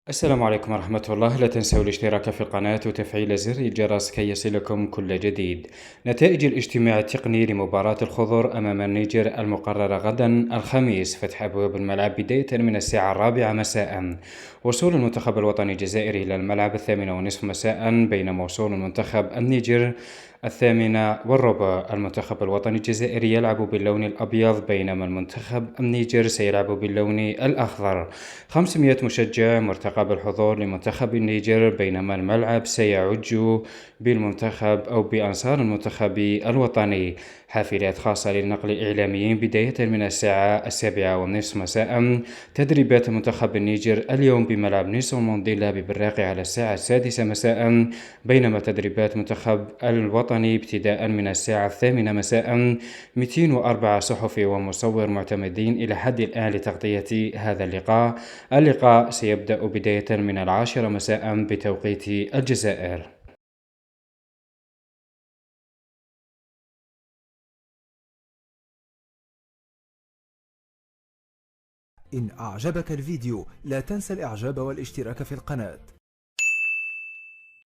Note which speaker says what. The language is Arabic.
Speaker 1: السلام عليكم ورحمة الله. لا تنسوا الاشتراك في القناة وتفعيل زر الجرس كي يصلكم كل جديد. نتائج الاجتماع التقني لمباراة الخضر أمام النيجر المقررة غدا الخميس. فتح أبواب الملعب بداية من الساعة 4 مساء. وصول المنتخب الوطني الجزائري إلى الملعب 8:30 مساء، بينما وصول المنتخب النيجر 8:15. المنتخب الوطني الجزائري يلعب باللون الأبيض، بينما المنتخب النيجر سيلعب باللون الأخضر. 500 مشجع مرتقب الحضور لمنتخب النيجر، بينما الملعب سيعج بالمنتخب أو بأنصار المنتخب الوطني. حافلات خاصة للنقل الإعلاميين بداية من الساعة 7:30 مساء. تدريبات منتخب النيجر اليوم بملعب نيلسون مانديلا ببراقي على الساعة 6 مساء، بينما تدريبات منتخب الوطني ابتداء من الساعة 8 مساء. 204 صحفي ومصور معتمدين إلى حد الآن لتغطية هذا اللقاء. اللقاء سيبدأ بداية من 10 مساء بتوقيت الجزائر.
Speaker 2: إن أعجبك الفيديو لا تنسى الإعجاب والاشتراك في القناة.